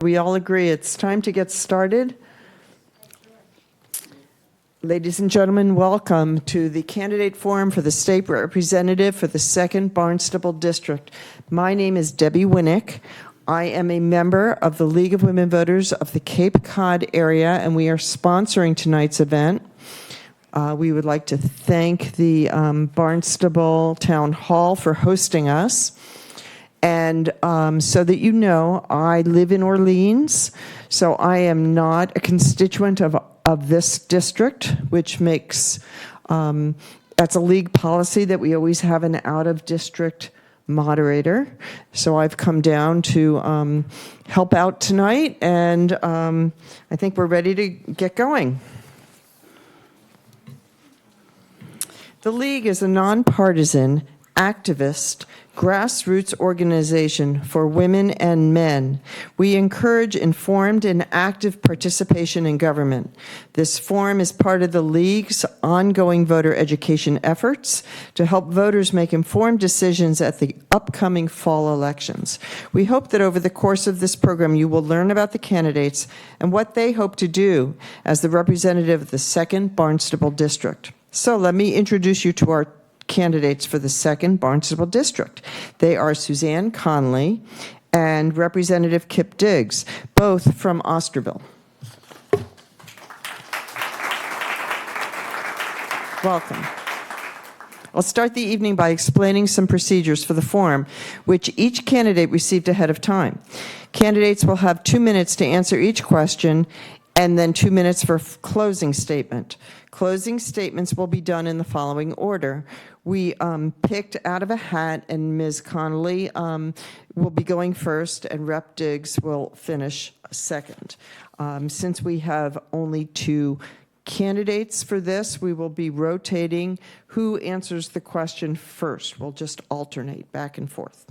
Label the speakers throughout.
Speaker 1: We all agree it's time to get started. Ladies and gentlemen, welcome to the candidate forum for the state representative for the 2nd Barnstable District. My name is Debbie Winnick. I am a member of the League of Women Voters of the Cape Cod area, and we are sponsoring tonight's event. We would like to thank the Barnstable Town Hall for hosting us. And so that you know, I live in Orleans, so I am not a constituent of this district, which makes, that's a league policy that we always have an out-of-district moderator. So I've come down to help out tonight, and I think we're ready to get going. The League is a nonpartisan, activist, grassroots organization for women and men. We encourage informed and active participation in government. This forum is part of the League's ongoing voter education efforts to help voters make informed decisions at the upcoming fall elections. We hope that over the course of this program, you will learn about the candidates and what they hope to do as the representative of the 2nd Barnstable District. So let me introduce you to our candidates for the 2nd Barnstable District. They are Suzanne Conley and Representative Kip Diggs, both from Osterville. Welcome. I'll start the evening by explaining some procedures for the forum, which each candidate received ahead of time. Candidates will have 2 minutes to answer each question, and then 2 minutes for closing statement. Closing statements will be done in the following order. We picked out of a hat, and Ms. Connolly will be going first, and Rep. Diggs will finish second. Since we have only 2 candidates for this, we will be rotating who answers the question first. We'll just alternate back and forth.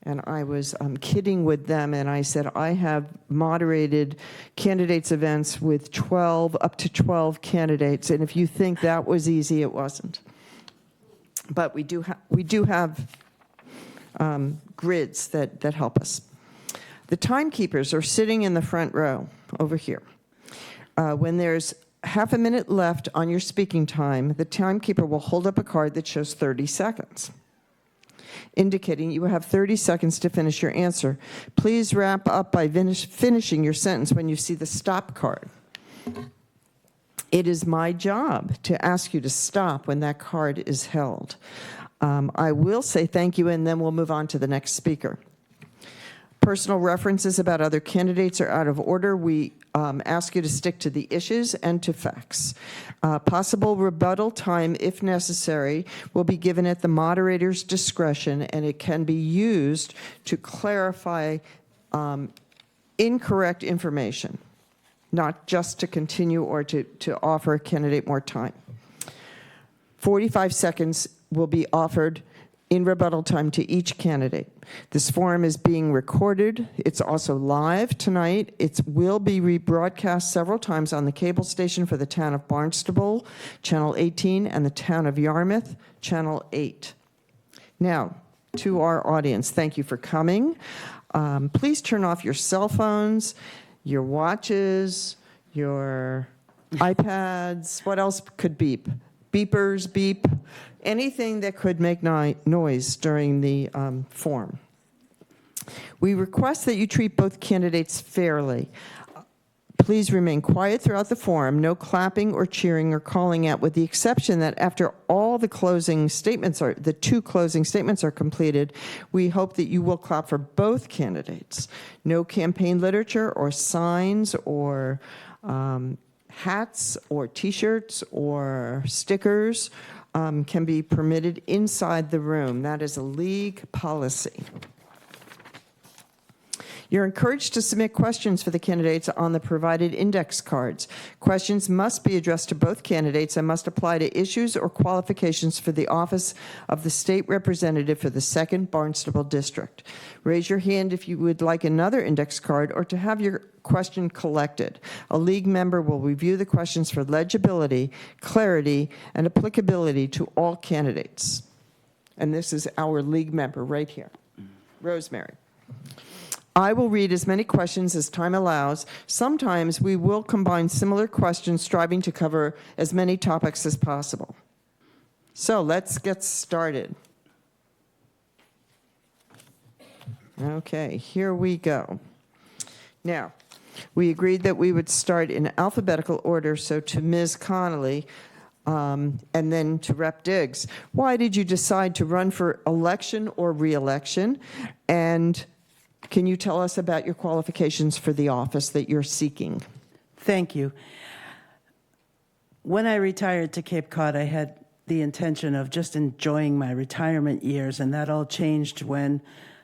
Speaker 1: And I was kidding with them, and I said, I have moderated candidates events with up to 12 candidates, and if you think that was easy, it wasn't. But we do have grids that help us. The timekeepers are sitting in the front row over here. When there's half a minute left on your speaking time, the timekeeper will hold up a card that shows 30 seconds. Indicating you have 30 seconds to finish your answer. Please wrap up by finishing your sentence when you see the stop card. It is my job to ask you to stop when that card is held. I will say thank you, and then we'll move on to the next speaker. Personal references about other candidates are out of order. We ask you to stick to the issues and to facts. Possible rebuttal time, if necessary, will be given at the moderator's discretion, and it can be used to clarify incorrect information, not just to continue or to offer a candidate more time. 45 seconds will be offered in rebuttal time to each candidate. This forum is being recorded. It's also live tonight. It will be rebroadcast several times on the cable station for the town of Barnstable, Channel 18, and the town of Yarmouth, Channel 8. Now, to our audience, thank you for coming. Please turn off your cell phones, your watches, your iPads. What else could beep? Beepers, beep, anything that could make noise during the forum. We request that you treat both candidates fairly. Please remain quiet throughout the forum, no clapping or cheering or calling out, with the exception that after all the 2 closing statements are completed, we hope that you will clap for both candidates. No campaign literature or signs or hats or T-shirts or stickers can be permitted inside the room. That is a league policy. You're encouraged to submit questions for the candidates on the provided index cards. Questions must be addressed to both candidates and must apply to issues or qualifications for the office of the state representative for the 2nd Barnstable District. Raise your hand if you would like another index card or to have your question collected. A league member will review the questions for legibility, clarity, and applicability to all candidates. And this is our league member right here, Rosemary. I will read as many questions as time allows. Sometimes we will combine similar questions, striving to cover as many topics as possible. So let's get started. Okay, here we go. Now, we agreed that we would start in alphabetical order, so to Ms. Connolly, and then to Rep. Diggs. Why did you decide to run for election or re-election? And can you tell us about your qualifications for the office that you're seeking?
Speaker 2: Thank you. When I retired to Cape Cod, I had the intention of just enjoying my retirement years, and that all changed when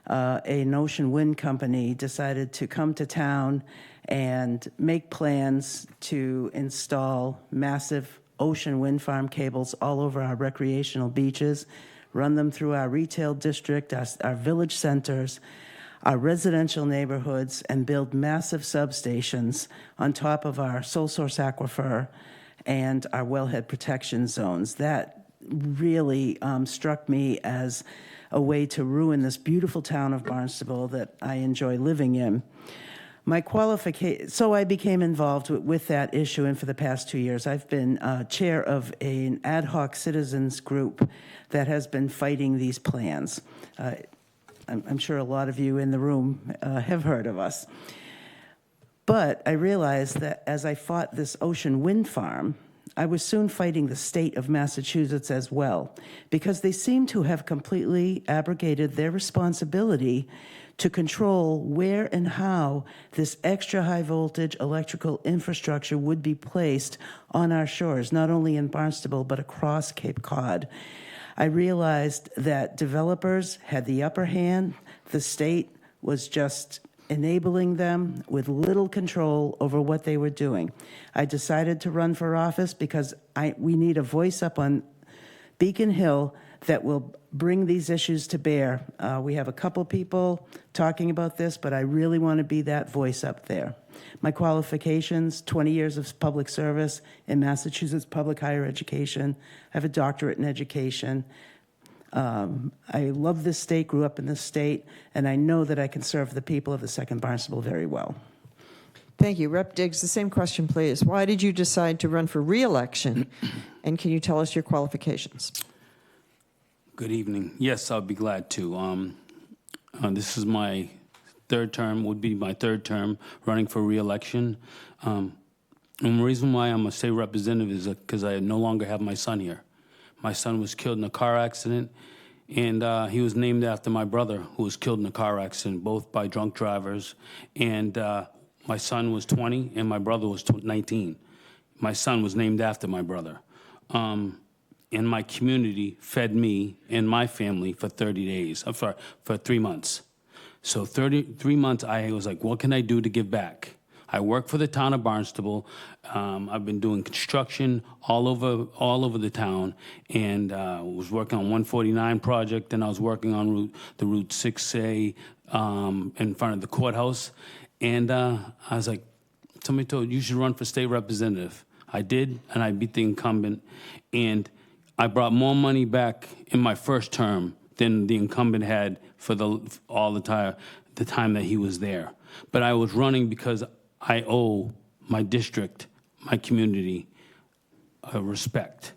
Speaker 2: an ocean wind company decided to come to town and make plans to install massive ocean wind farm cables all over our recreational beaches, run them through our retail district, our village centers, our residential neighborhoods, and build massive substations on top of our sole source aquifer and our wellhead protection zones. That really struck me as a way to ruin this beautiful town of Barnstable that I enjoy living in. So I became involved with that issue, and for the past 2 years, I've been chair of an ad hoc citizens group that has been fighting these plans. I'm sure a lot of you in the room have heard of us. But I realized that as I fought this ocean wind farm, I was soon fighting the state of Massachusetts as well, because they seem to have completely abrogated their responsibility to control where and how this extra high voltage electrical infrastructure would be placed on our shores, not only in Barnstable, but across Cape Cod. I realized that developers had the upper hand. The state was just enabling them with little control over what they were doing. I decided to run for office because we need a voice up on Beacon Hill that will bring these issues to bear. We have a couple people talking about this, but I really want to be that voice up there. My qualifications: 20 years of public service in Massachusetts public higher education. I have a doctorate in education. I love this state, grew up in this state, and I know that I can serve the people of the Second Barnstable very well.
Speaker 1: Thank you. Rep. Diggs, the same question, please. Why did you decide to run for re-election? And can you tell us your qualifications?
Speaker 3: Good evening. Yes, I'll be glad to. This is my third term, would be my third term running for re-election. And the reason why I'm a state representative is because I no longer have my son here. My son was killed in a car accident, and he was named after my brother, who was killed in a car accident, both by drunk drivers. And my son was 20, and my brother was 19. My son was named after my brother. And my community fed me and my family for 30 days, for 3 months. So 3 months, I was like, what can I do to give back? I work for the town of Barnstable. I've been doing construction all over the town, and was working on 149 project, and I was working on the Route 6A in front of the courthouse. And I was like, somebody told you should run for state representative. I did, and I beat the incumbent, and I brought more money back in my first term than the incumbent had for all the time that he was there. But I was running because I owe my district, my community, respect.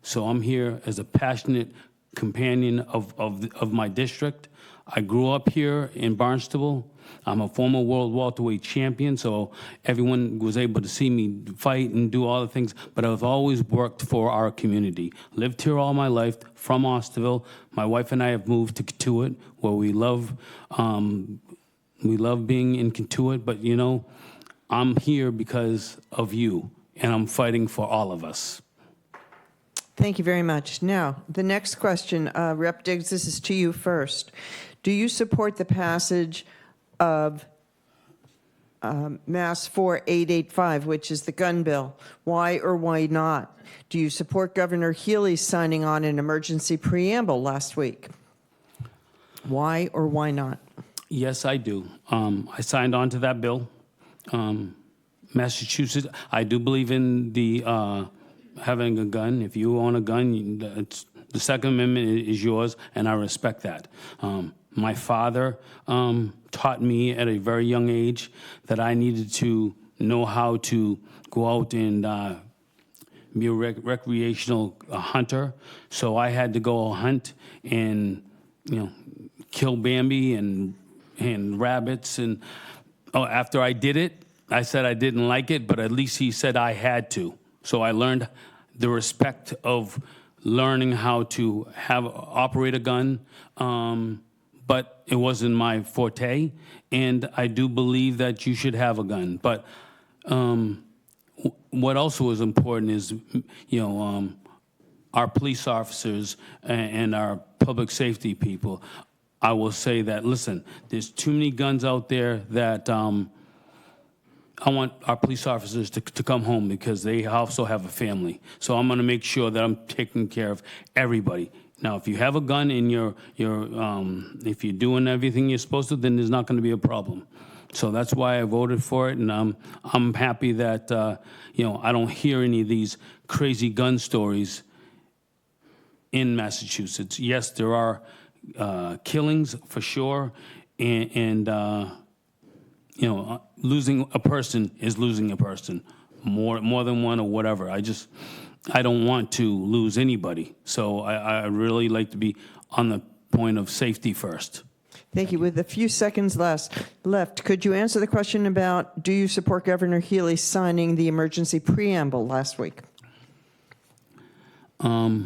Speaker 3: So I'm here as a passionate companion of my district. I grew up here in Barnstable. I'm a former world welterweight champion, so everyone was able to see me fight and do all the things, but I've always worked for our community. Lived here all my life, from Osterville. My wife and I have moved to Kentuit, where we love being in Kentuit, but you know, I'm here because of you, and I'm fighting for all of us.
Speaker 1: Thank you very much. Now, the next question, Rep. Diggs, this is to you first. Do you support the passage of Mass 4885, which is the gun bill? Why or why not? Do you support Governor Healy signing on an emergency preamble last week? Why or why not?
Speaker 3: Yes, I do. I signed on to that bill. Massachusetts, I do believe in the having a gun. If you own a gun, the Second Amendment is yours, and I respect that. My father taught me at a very young age that I needed to know how to go out and be a recreational hunter. So I had to go hunt and, kill Bambi and rabbits. And after I did it, I said I didn't like it, but at least he said I had to. So I learned the respect of learning how to operate a gun, but it wasn't my forte. And I do believe that you should have a gun. But what also is important is, our police officers and our public safety people. I will say that, listen, there's too many guns out there that I want our police officers to come home because they also have a family. So I'm going to make sure that I'm taking care of everybody. Now, if you have a gun and if you're doing everything you're supposed to, then there's not going to be a problem. So that's why I voted for it, and I'm happy that I don't hear any of these crazy gun stories in Massachusetts. Yes, there are killings for sure, and losing a person is losing a person, more than one or whatever. I don't want to lose anybody, so I really like to be on the point of safety first.
Speaker 1: Thank you. With a few seconds left, could you answer the question about, do you support Governor Healy signing the emergency preamble last week?
Speaker 3: I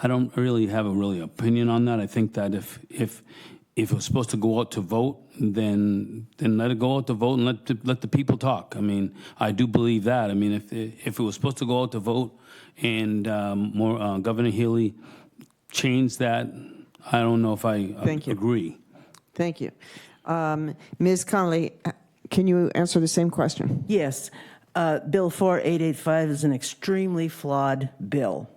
Speaker 3: don't really have a opinion on that. I think that if it was supposed to go out to vote, then let it go out to vote and let the people talk. I mean, I do believe that. I mean, if it was supposed to go out to vote and Governor Healy changed that, I don't know if I agree.
Speaker 1: Thank you. Ms. Connolly, can you answer the same question?
Speaker 2: Yes. Bill 4885 is an extremely flawed bill.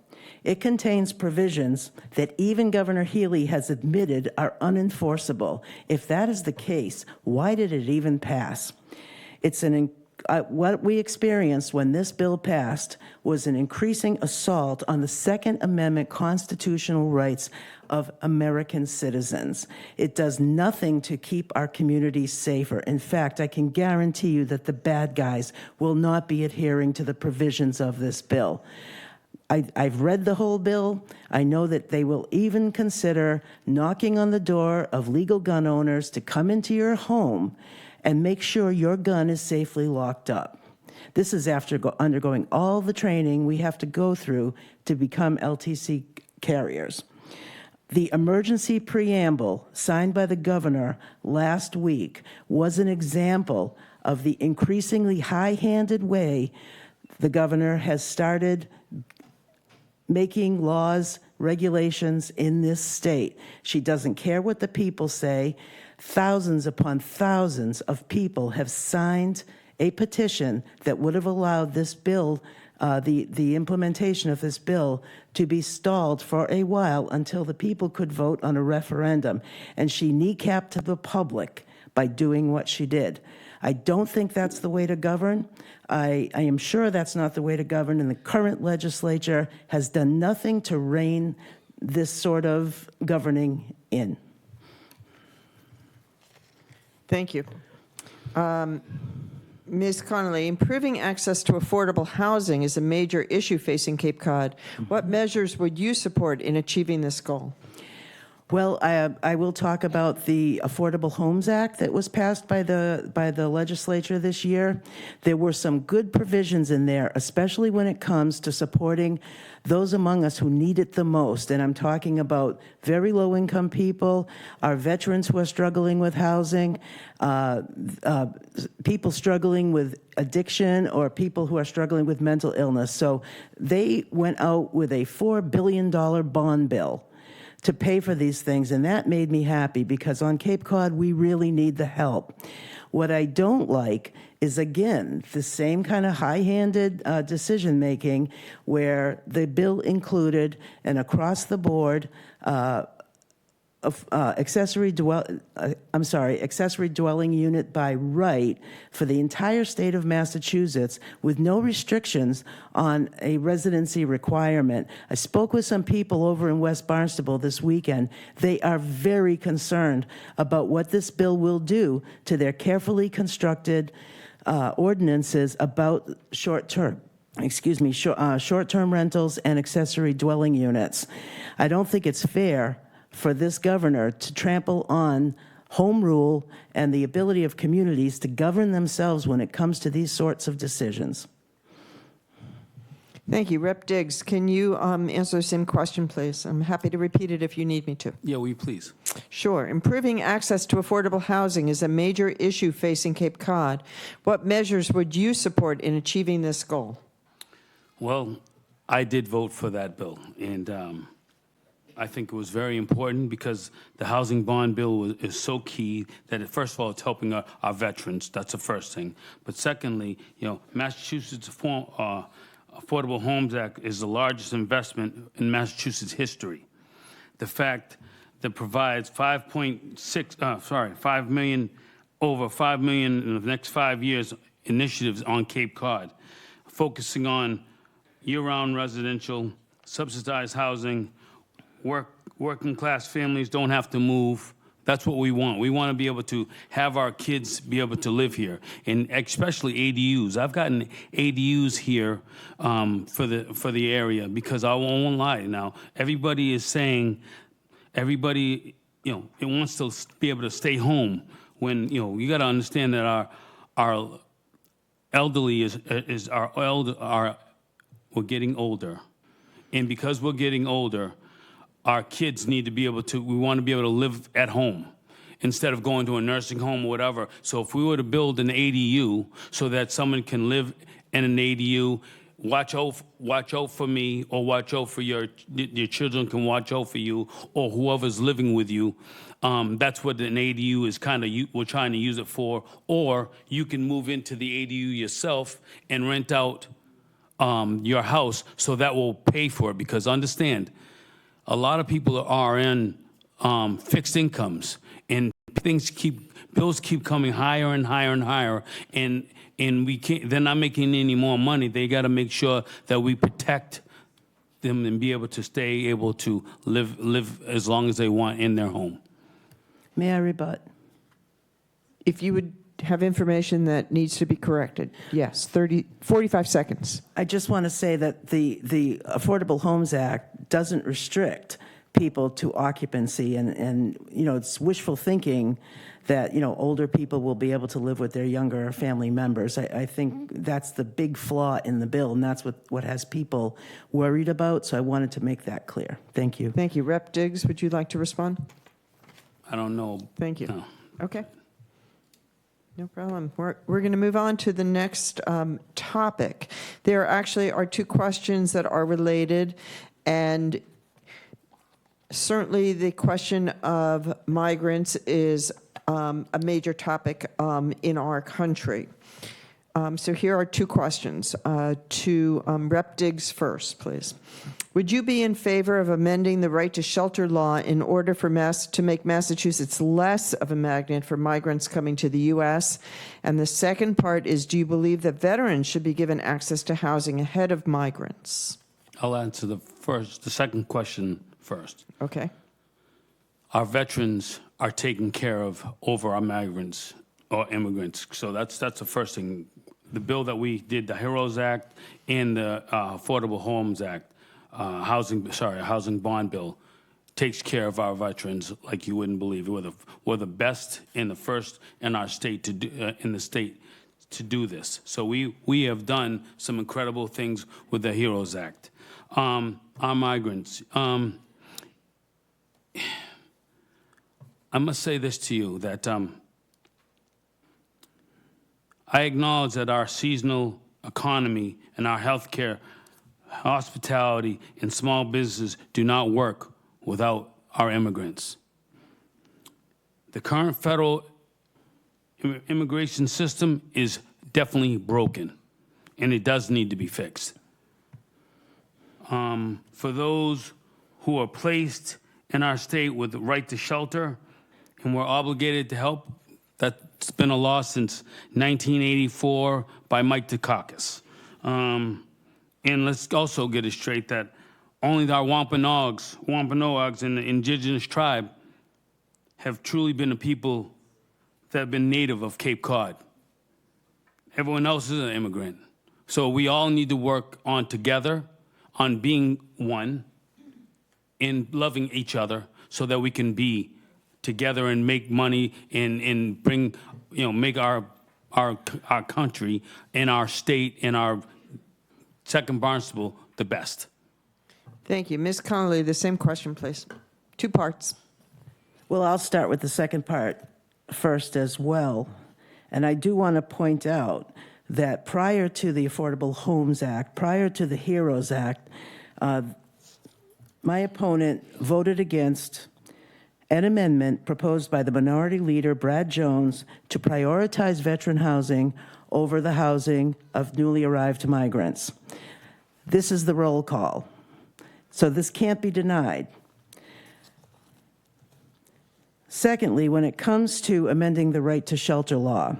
Speaker 2: It contains provisions that even Governor Healy has admitted are unenforceable. If that is the case, why did it even pass? What we experienced when this bill passed was an increasing assault on the Second Amendment constitutional rights of American citizens. It does nothing to keep our communities safer. In fact, I can guarantee you that the bad guys will not be adhering to the provisions of this bill. I've read the whole bill. I know that they will even consider knocking on the door of legal gun owners to come into your home and make sure your gun is safely locked up. This is after undergoing all the training we have to go through to become LTC carriers. The emergency preamble signed by the governor last week was an example of the increasingly high-handed way the governor has started making laws, regulations in this state. She doesn't care what the people say. Thousands upon thousands of people have signed a petition that would have allowed this bill, the implementation of this bill, to be stalled for a while until the people could vote on a referendum. And she kneecapped the public by doing what she did. I don't think that's the way to govern. I am sure that's not the way to govern, and the current legislature has done nothing to rein this sort of governing in.
Speaker 1: Thank you. Ms. Connolly, improving access to affordable housing is a major issue facing Cape Cod. What measures would you support in achieving this goal?
Speaker 2: Well, I will talk about the Affordable Homes Act that was passed by the legislature this year. There were some good provisions in there, especially when it comes to supporting those among us who need it the most. And I'm talking about very low-income people, our veterans who are struggling with housing, people struggling with addiction, or people who are struggling with mental illness. So they went out with a $4 billion bond bill to pay for these things, and that made me happy because on Cape Cod, we really need the help. What I don't like is, again, the same kind of high-handed decision-making where the bill included an across-the-board accessory dwelling unit by right for the entire state of Massachusetts with no restrictions on a residency requirement. I spoke with some people over in West Barnstable this weekend. They are very concerned about what this bill will do to their carefully constructed ordinances about short-term rentals and accessory dwelling units. I don't think it's fair for this governor to trample on home rule and the ability of communities to govern themselves when it comes to these sorts of decisions.
Speaker 1: Thank you. Rep. Diggs, can you answer the same question, please? I'm happy to repeat it if you need me to.
Speaker 3: Yeah, will you please?
Speaker 1: Sure. Improving access to affordable housing is a major issue facing Cape Cod. What measures would you support in achieving this goal?
Speaker 3: Well, I did vote for that bill, and I think it was very important because the housing bond bill is so key that, first of all, it's helping our veterans. That's the first thing. But secondly, Massachusetts Affordable Homes Act is the largest investment in Massachusetts history. The fact that provides over $5 million in the next 5 years initiatives on Cape Cod, focusing on year-round residential, subsidized housing, working class families don't have to move. That's what we want. We want to be able to have our kids be able to live here, and especially ADUs. I've gotten ADUs here for the area because I won't lie. Now everybody is saying it wants to be able to stay home. When you got to understand that our elderly we're getting older, and because we're getting older, our kids need to be able to, we want to be able to live at home instead of going to a nursing home or whatever. So if we were to build an ADU so that someone can live in an ADU, watch out for me, or watch out for your children can watch out for you, or whoever's living with you. That's what an ADU is we're trying to use it for. Or you can move into the ADU yourself and rent out your house, so that will pay for it. Because understand, a lot of people are in fixed incomes, and bills keep coming higher and higher and higher, and they're not making any more money. They got to make sure that we protect them and be able to stay able to live as long as they want in their home.
Speaker 2: May I rebut?
Speaker 1: If you would have information that needs to be corrected, yes, 45 seconds.
Speaker 2: I just want to say that the Affordable Homes Act doesn't restrict people to occupancy, and it's wishful thinking that older people will be able to live with their younger family members. I think that's the big flaw in the bill, and that's what has people worried about. So I wanted to make that clear. Thank you.
Speaker 1: Thank you. Rep. Diggs, would you like to respond?
Speaker 3: I don't know.
Speaker 1: Thank you.
Speaker 3: No.
Speaker 1: Okay. No problem. We're going to move on to the next topic. There actually are two questions that are related, and certainly the question of migrants is a major topic in our country. So here are two questions. To Rep. Diggs first, please. Would you be in favor of amending the right to shelter law in order to make Massachusetts less of a magnet for migrants coming to the U.S.? And the second part is, do you believe that veterans should be given access to housing ahead of migrants?
Speaker 3: I'll answer the second question first.
Speaker 1: Okay.
Speaker 3: Our veterans are taken care of over our migrants or immigrants. So that's the first thing. The bill that we did, the HEROES Act and the Affordable Homes Act, housing bond bill, takes care of our veterans like you wouldn't believe. We're the best and the first in our state to do this. So we have done some incredible things with the HEROES Act. Our migrants. I must say this to you, that I acknowledge that our seasonal economy and our healthcare, hospitality, and small businesses do not work without our immigrants. The current federal immigration system is definitely broken, and it does need to be fixed. For those who are placed in our state with the right to shelter, and we're obligated to help. That's been a law since 1984 by Mike Dukakis. And let's also get it straight that only our Wampanoags and the indigenous tribe have truly been the people that have been native of Cape Cod. Everyone else is an immigrant. So we all need to work on together, on being one, and loving each other so that we can be together and make money and bring, make our country and our state and our second Barnstable the best.
Speaker 1: Thank you. Ms. Connolly, the same question, please. 2 parts.
Speaker 2: Well, I'll start with the second part first as well. And I do want to point out that prior to the Affordable Homes Act, prior to the HEROES Act, my opponent voted against an amendment proposed by the Minority Leader, Brad Jones, to prioritize veteran housing over the housing of newly arrived migrants. This is the roll call. So this can't be denied. Secondly, when it comes to amending the right to shelter law,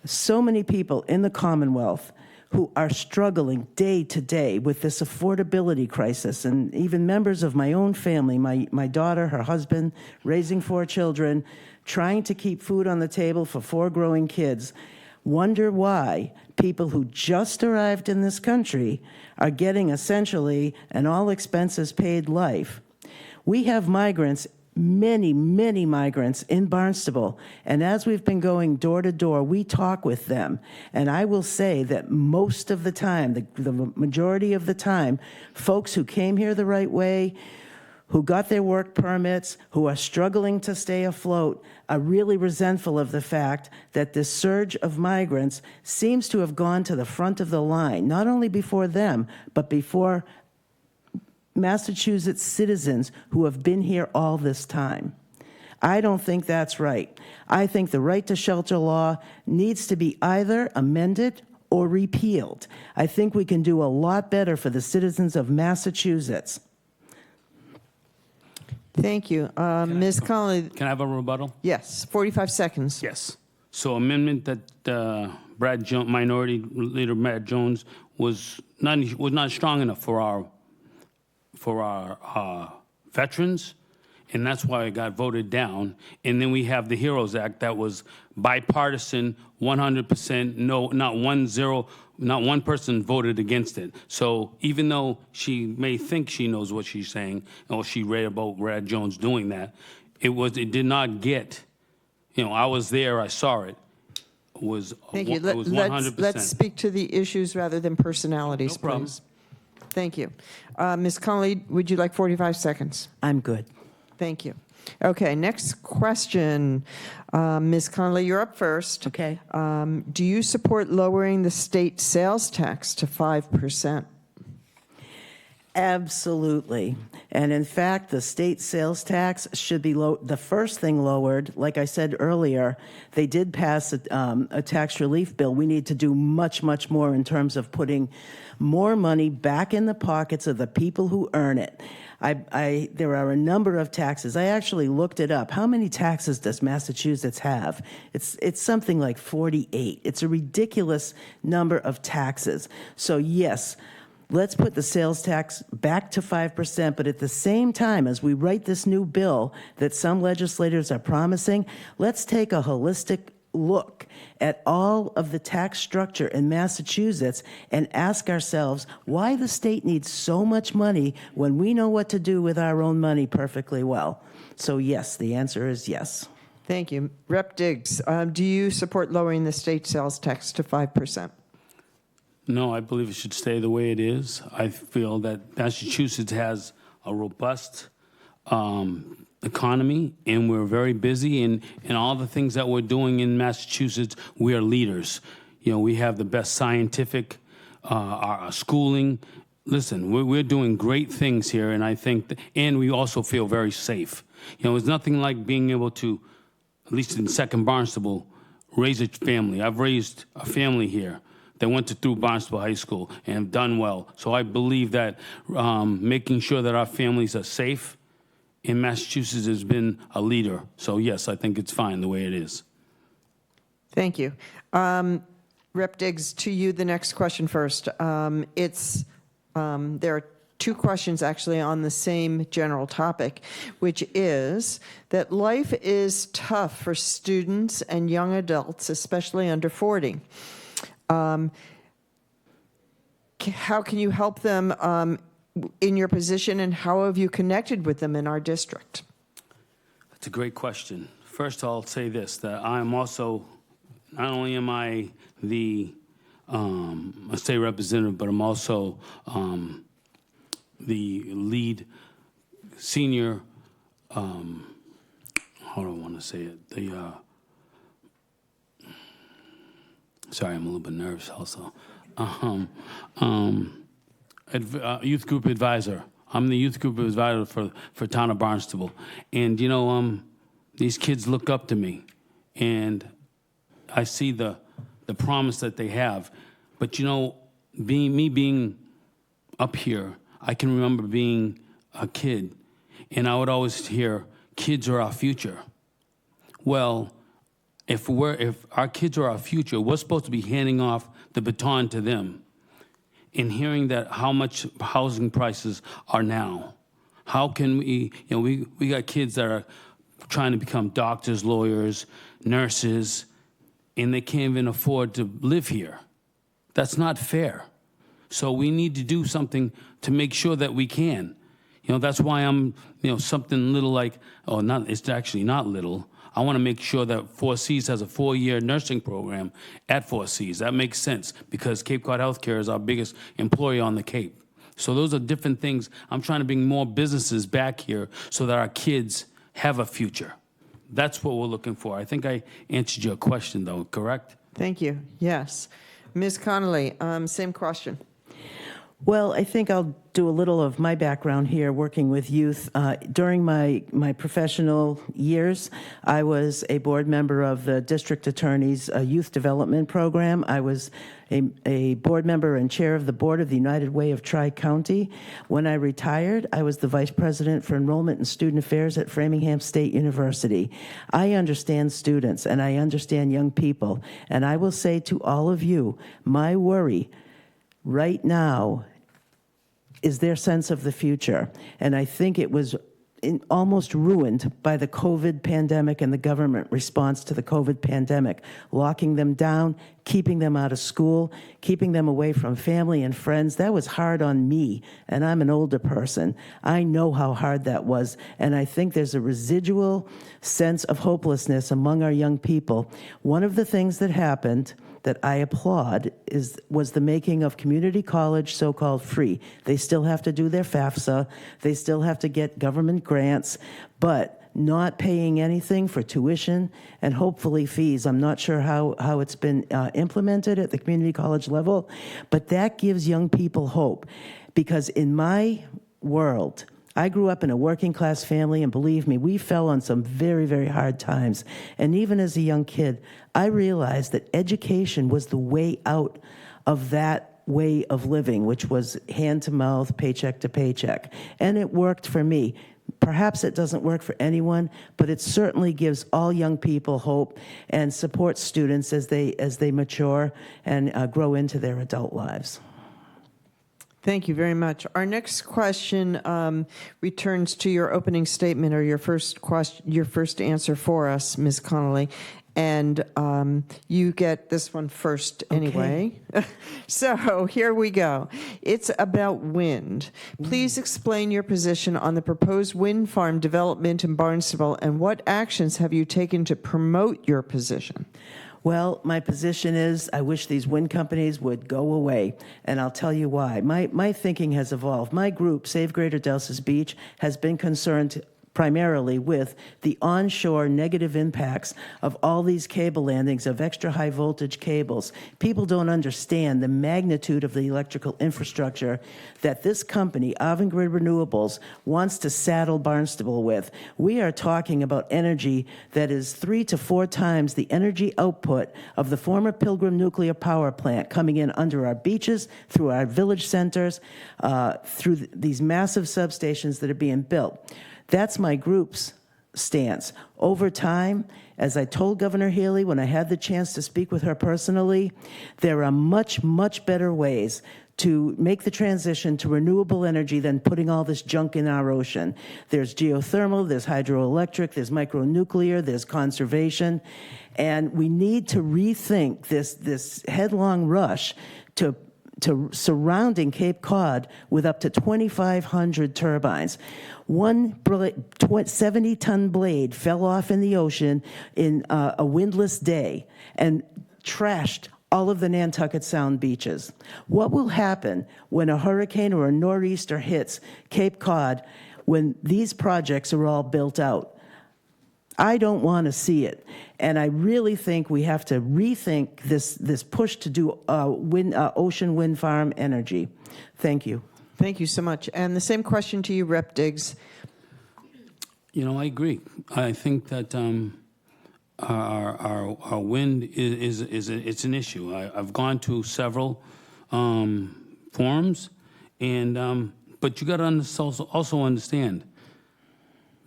Speaker 2: so many people in the Commonwealth who are struggling day to day with this affordability crisis, and even members of my own family, my daughter, her husband, raising 4 children, trying to keep food on the table for 4 growing kids, wonder why people who just arrived in this country are getting essentially an all-expenses-paid life. We have migrants, many migrants in Barnstable, and as we've been going door to door, we talk with them, and I will say that most of the time, the majority of the time, folks who came here the right way, who got their work permits, who are struggling to stay afloat, are really resentful of the fact that this surge of migrants seems to have gone to the front of the line, not only before them, but before Massachusetts citizens who have been here all this time. I don't think that's right. I think the right to shelter law needs to be either amended or repealed. I think we can do a lot better for the citizens of Massachusetts.
Speaker 1: Thank you. Ms. Connolly,
Speaker 3: Can I have a rebuttal?
Speaker 1: yes, 45 seconds.
Speaker 3: Yes. So amendment that Minority Leader Brad Jones was not strong enough for our veterans, and that's why it got voted down. And then we have the HEROES Act that was bipartisan, 100% no, not one person voted against it. So even though she may think she knows what she's saying, or she read about Brad Jones doing that, it did not get, I was there, I saw it. It was
Speaker 1: Thank you.
Speaker 3: it was 100%.
Speaker 1: Let's speak to the issues rather than personalities,
Speaker 3: No problem.
Speaker 1: please. Thank you. Ms. Connolly, would you like 45 seconds?
Speaker 2: I'm good.
Speaker 1: Thank you. Okay, next question. Ms. Connolly, you're up first.
Speaker 2: Okay.
Speaker 1: Do you support lowering the state sales tax to 5%?
Speaker 2: Absolutely. And in fact, the state sales tax should be the first thing lowered. Like I said earlier, they did pass a tax relief bill. We need to do much more in terms of putting more money back in the pockets of the people who earn it. There are a number of taxes. I actually looked it up. How many taxes does Massachusetts have? It's something like 48. It's a ridiculous number of taxes. So yes, let's put the sales tax back to 5%, but at the same time, as we write this new bill that some legislators are promising, let's take a holistic look at all of the tax structure in Massachusetts and ask ourselves why the state needs so much money when we know what to do with our own money perfectly well. So yes, the answer is yes.
Speaker 1: Thank you. Rep. Diggs, do you support lowering the state sales tax to 5%?
Speaker 3: No, I believe it should stay the way it is. I feel that Massachusetts has a robust economy, and we're very busy, and all the things that we're doing in Massachusetts, we are leaders. We have the best scientific our schooling. Listen, we're doing great things here, and I think, and we also feel very safe. It's nothing like being able to, at least in Second Barnstable, raise a family. I've raised a family here that went through Barnstable High School and have done well. So I believe that making sure that our families are safe and Massachusetts has been a leader. So yes, I think it's fine the way it is.
Speaker 1: Thank you. Rep. Diggs, to you, the next question first. There are two questions actually on the same general topic, which is that life is tough for students and young adults, especially under 40. How can you help them in your position, and how have you connected with them in our district?
Speaker 3: That's a great question. First, I'll say this, that I'm also, not only am I the state representative, but I'm also the lead senior, how do I want to say it? Sorry, I'm a little bit nervous also. Youth group advisor. I'm the youth group advisor for town of Barnstable. And, you know, these kids look up to me, and I see the promise that they have. But, you know, being up here, I can remember being a kid, and I would always hear, kids are our future. Well, if our kids are our future, we're supposed to be handing off the baton to them. And hearing that how much housing prices are now, how can we, you know, we got kids that are trying to become doctors, lawyers, nurses, and they can't even afford to live here. That's not fair. So we need to do something to make sure that we can. You know, that's why I'm, you know, something little like, oh, not, it's actually not little. I want to make sure that Four Cs has a 4-year nursing program at Four Cs. That makes sense because Cape Cod Healthcare is our biggest employer on the Cape. So those are different things. I'm trying to bring more businesses back here so that our kids have a future. That's what we're looking for. I think I answered your question, though, correct?
Speaker 1: Thank you. Yes. Ms. Connolly, same question.
Speaker 2: Well, I think I'll do a little of my background here working with youth. During my professional years, I was a board member of the district attorney's youth development program. I was a board member and chair of the board of the United Way of Tri-County. When I retired, I was the vice president for enrollment and student affairs at Framingham State University. I understand students and I understand young people, and I will say to all of you, my worry right now is their sense of the future. And I think it was almost ruined by the COVID pandemic and the government response to the COVID pandemic, locking them down, keeping them out of school, keeping them away from family and friends. That was hard on me, and I'm an older person. I know how hard that was, and I think there's a residual sense of hopelessness among our young people. One of the things that happened that I applaud was the making of community college so-called free. They still have to do their FAFSA, they still have to get government grants, but not paying anything for tuition and hopefully fees. I'm not sure how it's been implemented at the community college level, but that gives young people hope. Because in my world, I grew up in a working class family, and believe me, we fell on some very, very hard times. And even as a young kid, I realized that education was the way out of that way of living, which was hand to mouth, paycheck to paycheck. And it worked for me. Perhaps it doesn't work for anyone, but it certainly gives all young people hope and supports students as they mature and grow into their adult lives.
Speaker 1: Thank you very much. Our next question returns to your opening statement or your first answer for us, Ms. Connolly. And you get this one first anyway. Okay. So here we go. It's about wind. Please explain your position on the proposed wind farm development in Barnstable, and what actions have you taken to promote your position?
Speaker 2: Well, my position is I wish these wind companies would go away, and I'll tell you why. My thinking has evolved. My group, Save Greater Delsa's Beach, has been concerned primarily with the onshore negative impacts of all these cable landings of extra high voltage cables. People don't understand the magnitude of the electrical infrastructure that this company, Avangrid Renewables, wants to saddle Barnstable with. We are talking about energy that is 3 to 4 times the energy output of the former Pilgrim Nuclear Power Plant coming in under our beaches, through our village centers, through these massive substations that are being built. That's my group's stance. Over time, as I told Governor Healy when I had the chance to speak with her personally, there are much, much better ways to make the transition to renewable energy than putting all this junk in our ocean. There's geothermal, there's hydroelectric, there's micronuclear, there's conservation, and we need to rethink this headlong rush to surrounding Cape Cod with up to 2,500 turbines. One 70-ton blade fell off in the ocean in a windless day and trashed all of the Nantucket Sound beaches. What will happen when a hurricane or a nor'easter hits Cape Cod when these projects are all built out? I don't want to see it. And I really think we have to rethink this push to do ocean wind farm energy. Thank you.
Speaker 1: Thank you so much. And the same question to you, Rep. Diggs.
Speaker 3: You know, I agree. I think that our wind is it's an issue. I've gone to several forums, and but you got to also understand.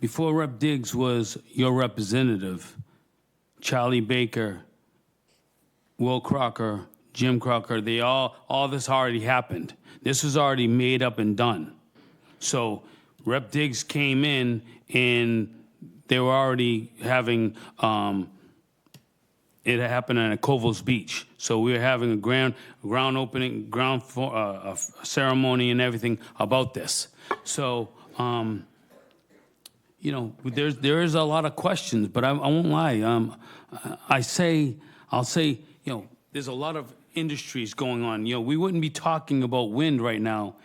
Speaker 3: Before Rep. Diggs was your representative, Charlie Baker, Will Crocker, Jim Crocker, all this already happened. This was already made up and done. So Rep. Diggs came in and they were already having, it happened at Covell's Beach. So we were having a ground opening, a ceremony and everything about this. So, you know, there is a lot of questions, but I won't lie. I'll say, you know, there's a lot of industries going on. You know, we wouldn't be talking about wind right now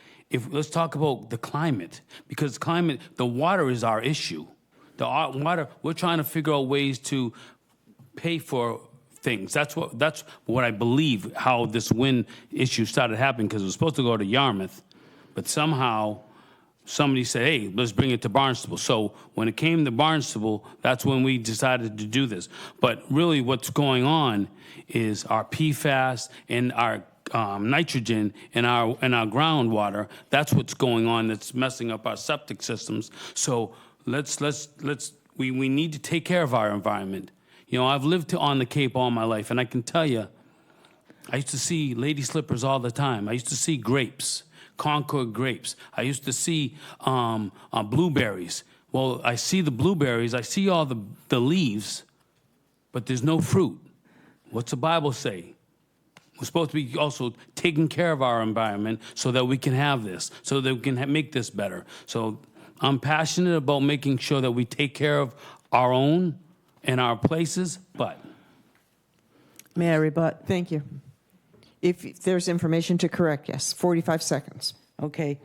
Speaker 3: let's talk about the climate, because climate, the water is our issue. The water, we're trying to figure out ways to pay for things. That's what I believe how this wind issue started happening, because it was supposed to go to Yarmouth, but somehow somebody said, hey, let's bring it to Barnstable. So when it came to Barnstable, that's when we decided to do this. But really what's going on is our PFAS and our nitrogen in our groundwater. That's what's going on that's messing up our septic systems. So we need to take care of our environment. You know, I've lived on the Cape all my life, and I can tell you, I used to see lady slippers all the time. I used to see grapes. Concord grapes. I used to see blueberries. Well, I see the blueberries, I see all the leaves, but there's no fruit. What's the Bible say? We're supposed to be also taking care of our environment so that we can have this, so that we can make this better. So I'm passionate about making sure that we take care of our own and our places, but.
Speaker 2: May I rebut?
Speaker 1: Thank you. If there's information to correct, yes, 45 seconds.
Speaker 2: Okay.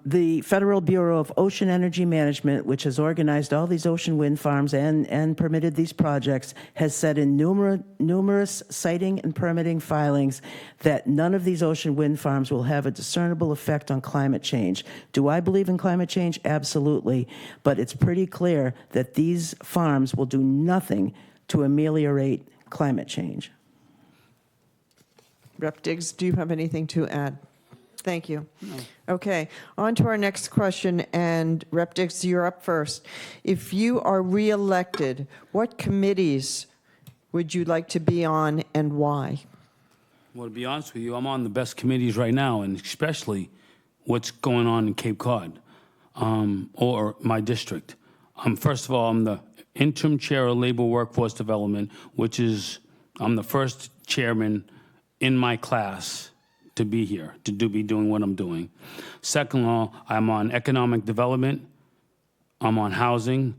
Speaker 2: The Federal Bureau of Ocean Energy Management, which has organized all these ocean wind farms and permitted these projects, has said in numerous siting and permitting filings that none of these ocean wind farms will have a discernible effect on climate change. Do I believe in climate change? Absolutely. But it's pretty clear that these farms will do nothing to ameliorate climate change.
Speaker 1: Rep. Diggs, do you have anything to add? Thank you. No. Okay, on to our next question, and Rep. Diggs, you're up first. If you are reelected, what committees would you like to be on and why?
Speaker 3: Well, to be honest with you, I'm on the best committees right now, and especially what's going on in Cape Cod or my district. First of all, I'm the interim chair of Labor Workforce Development, which is, I'm the first chairman in my class to be here, to be doing what I'm doing. Second of all, I'm on economic development, I'm on housing,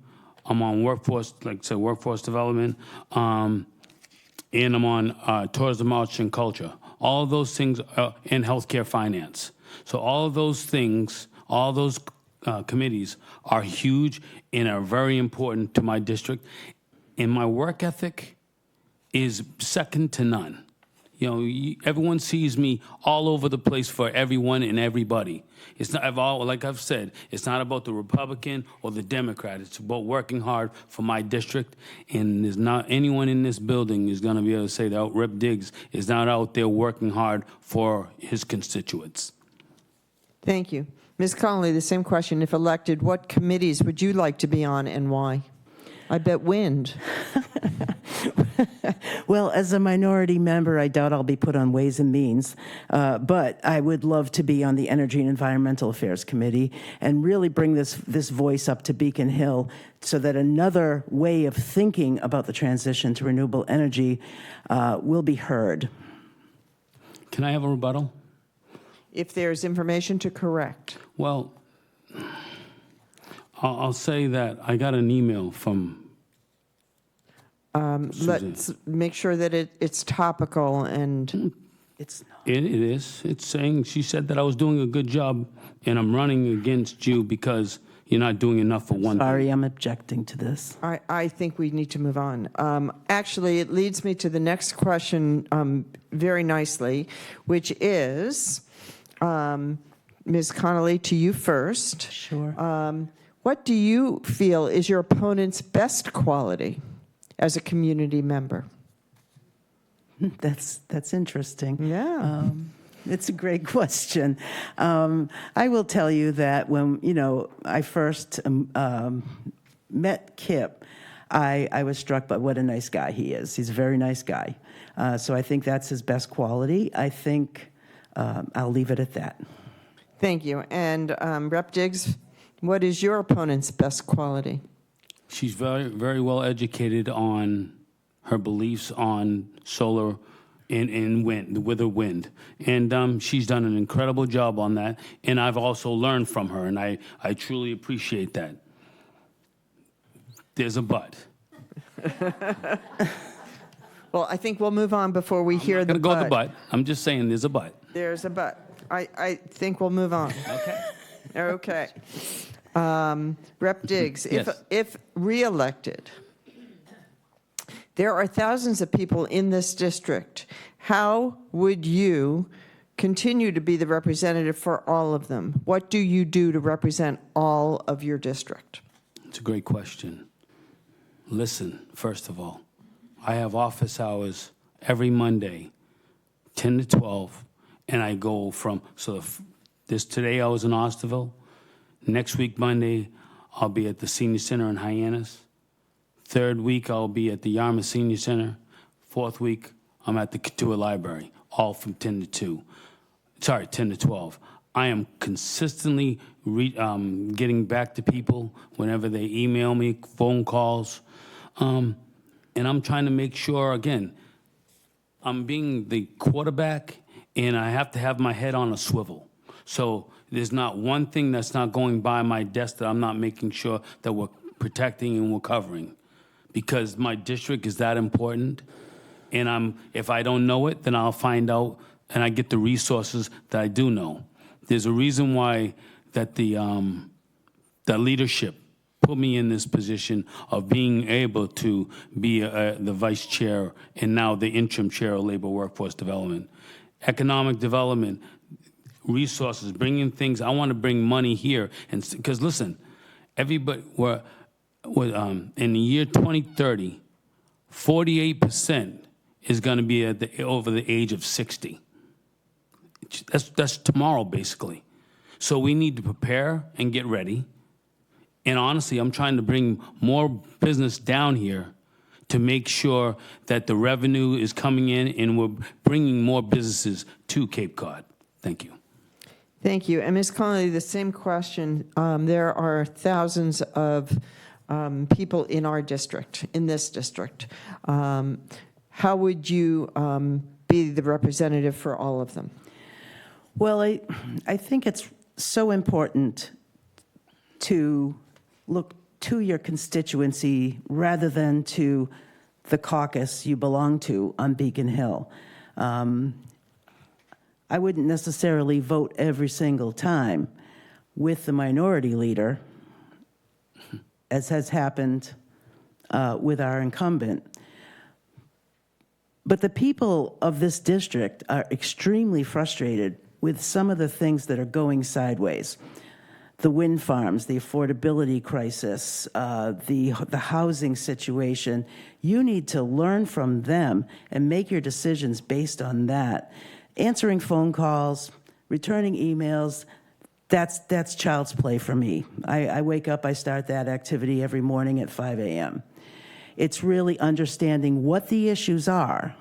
Speaker 3: I'm on workforce, like I said, workforce development, and I'm on tourism, arts, and culture. All of those things, and healthcare finance. So all of those things, all those committees are huge and are very important to my district. And my work ethic is second to none. You know, everyone sees me all over the place for everyone and everybody. It's not, like I've said, it's not about the Republican or the Democrat. It's about working hard for my district. And there's not anyone in this building is going to be able to say that Rep. Diggs is not out there working hard for his constituents.
Speaker 1: Thank you. Ms. Connolly, the same question. If elected, what committees would you like to be on and why? I bet wind.
Speaker 2: Well, as a minority member, I doubt I'll be put on Ways and Means, but I would love to be on the Energy and Environmental Affairs Committee and really bring this voice up to Beacon Hill so that another way of thinking about the transition to renewable energy will be heard.
Speaker 3: Can I have a rebuttal?
Speaker 1: If there's information to correct.
Speaker 3: Well, I'll say that I got an email from Susan.
Speaker 1: Let's make sure that it's topical and
Speaker 2: It's not.
Speaker 3: It is. It's saying, she said that I was doing a good job and I'm running against you because you're not doing enough for one thing.
Speaker 2: Sorry, I'm objecting to this.
Speaker 1: I think we need to move on. Actually, it leads me to the next question very nicely, which is, Ms. Connolly, to you first.
Speaker 2: Sure.
Speaker 1: What do you feel is your opponent's best quality as a community member?
Speaker 2: That's interesting.
Speaker 1: Yeah.
Speaker 2: It's a great question. I will tell you that when I first met Kip, I was struck by what a nice guy he is. He's a very nice guy. So I think that's his best quality. I think I'll leave it at that.
Speaker 1: Thank you. And Rep. Diggs, what is your opponent's best quality?
Speaker 3: She's very, very well educated on her beliefs on solar and wind, with the wind. And she's done an incredible job on that. And I've also learned from her, and I truly appreciate that. There's a but.
Speaker 1: Well, I think we'll move on before we hear the
Speaker 3: I'm not going to go
Speaker 1: but.
Speaker 3: with the but. I'm just saying there's a but.
Speaker 1: There's a but. I think we'll move on.
Speaker 3: Okay.
Speaker 1: Okay. Rep. Diggs,
Speaker 3: Yes.
Speaker 1: if reelected, there are thousands of people in this district. How would you continue to be the representative for all of them? What do you do to represent all of your district?
Speaker 3: It's a great question. Listen, first of all, I have office hours every Monday, 10 to 12, and I go from, today I was in Osterville. Next week, Monday, I'll be at the Senior Center in Hyannis. Third week, I'll be at the Yarmouth Senior Center. Fourth week, I'm at the Katua Library, all from 10 to 12. I am consistently getting back to people whenever they email me, phone calls. And I'm trying to make sure, again, I'm being the quarterback, and I have to have my head on a swivel. So there's not one thing that's not going by my desk that I'm not making sure that we're protecting and we're covering. Because my district is that important, and if I don't know it, then I'll find out, and I get the resources that I do know. There's a reason why that the leadership put me in this position of being able to be the vice chair and now the interim chair of labor workforce development. Economic development, resources, bringing things. I want to bring money here, and because listen, everybody in the year 2030, 48% is going to be over the age of 60. That's tomorrow, basically. So we need to prepare and get ready. And honestly, I'm trying to bring more business down here to make sure that the revenue is coming in and we're bringing more businesses to Cape Cod. Thank you.
Speaker 1: Thank you. And Ms. Connolly, the same question. There are thousands of people in our district, in this district. How would you be the representative for all of them?
Speaker 2: Well, I think it's so important to look to your constituency rather than to the caucus you belong to on Beacon Hill. I wouldn't necessarily vote every single time with the minority leader, as has happened with our incumbent. But the people of this district are extremely frustrated with some of the things that are going sideways. The wind farms, the affordability crisis, the housing situation. You need to learn from them and make your decisions based on that. Answering phone calls, returning emails, that's child's play for me. I wake up, I start that activity every morning at 5 a.m. It's really understanding what the issues are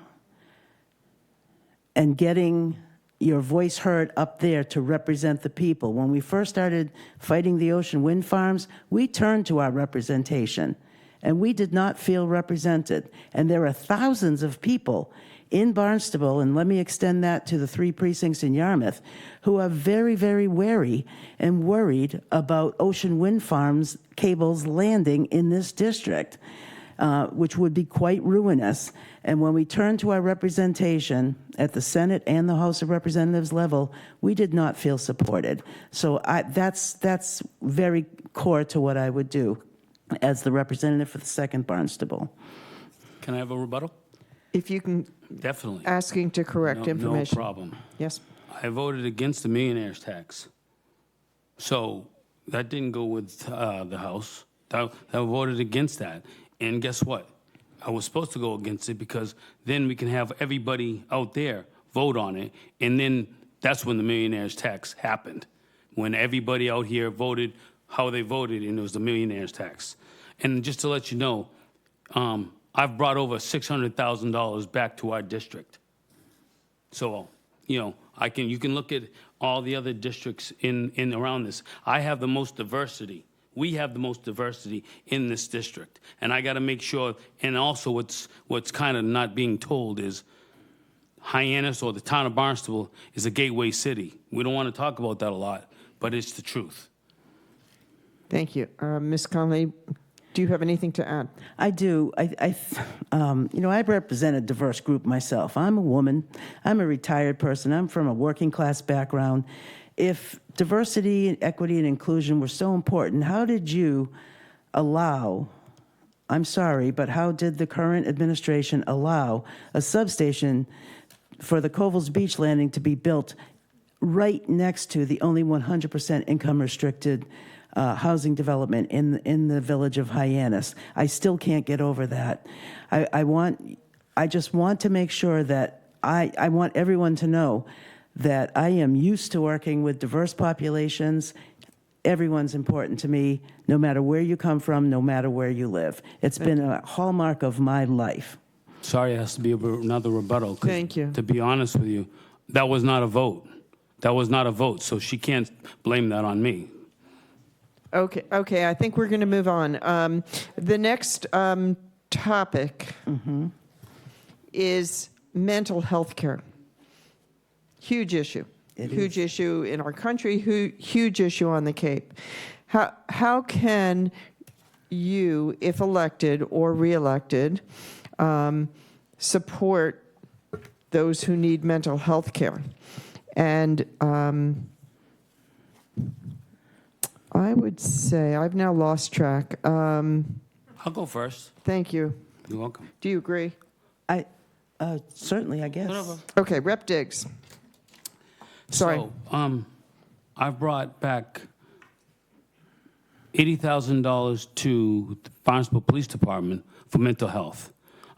Speaker 2: and getting your voice heard up there to represent the people. When we first started fighting the ocean wind farms, we turned to our representation, and we did not feel represented. And there are thousands of people in Barnstable, and let me extend that to the 3 precincts in Yarmouth, who are very, very wary and worried about ocean wind farms cables landing in this district, which would be quite ruinous. And when we turned to our representation at the Senate and the House of Representatives level, we did not feel supported. So that's very core to what I would do as the representative for the 2nd Barnstable.
Speaker 3: Can I have a rebuttal?
Speaker 1: If you can,
Speaker 3: Definitely.
Speaker 1: asking to correct information.
Speaker 3: No problem.
Speaker 1: Yes.
Speaker 3: I voted against the millionaire's tax. So that didn't go with the House. I voted against that. And guess what? I was supposed to go against it because then we can have everybody out there vote on it. And then that's when the millionaire's tax happened. When everybody out here voted how they voted, and it was the millionaire's tax. And just to let you know, I've brought over $600,000 back to our district. So, you can look at all the other districts in around this. I have the most diversity. We have the most diversity in this district. And I got to make sure, and also what's kind of not being told is Hyannis or the town of Barnstable is a gateway city. We don't want to talk about that a lot, but it's the truth.
Speaker 1: Thank you. Ms. Conley, do you have anything to add?
Speaker 2: I do. I represent a diverse group myself. I'm a woman. I'm a retired person. I'm from a working class background. If diversity, equity, and inclusion were so important, how did you allow, I'm sorry, but how did the current administration allow a substation for the Covels Beach Landing to be built right next to the only 100% income restricted housing development in the village of Hyannis? I still can't get over that. I just want to make sure that I want everyone to know that I am used to working with diverse populations. Everyone's important to me, no matter where you come from, no matter where you live. It's been a hallmark of my life.
Speaker 3: Sorry, it has to be another rebuttal. 'Cause
Speaker 1: Thank you.
Speaker 3: To be honest with you, that was not a vote. That was not a vote, so she can't blame that on me.
Speaker 1: Okay, I think we're going to move on. The next topic is mental health care. Huge issue. Huge issue in our country, huge issue on the Cape. How can you, if elected or reelected, support those who need mental health care? And I would say, I've now lost track.
Speaker 3: I'll go first.
Speaker 1: Thank you.
Speaker 3: You're welcome.
Speaker 1: Do you agree?
Speaker 2: Certainly, I guess.
Speaker 3: Whatever.
Speaker 1: Okay, Rep. Diggs. Sorry.
Speaker 3: So, I've brought back $80,000 to the Barnstable Police Department for mental health.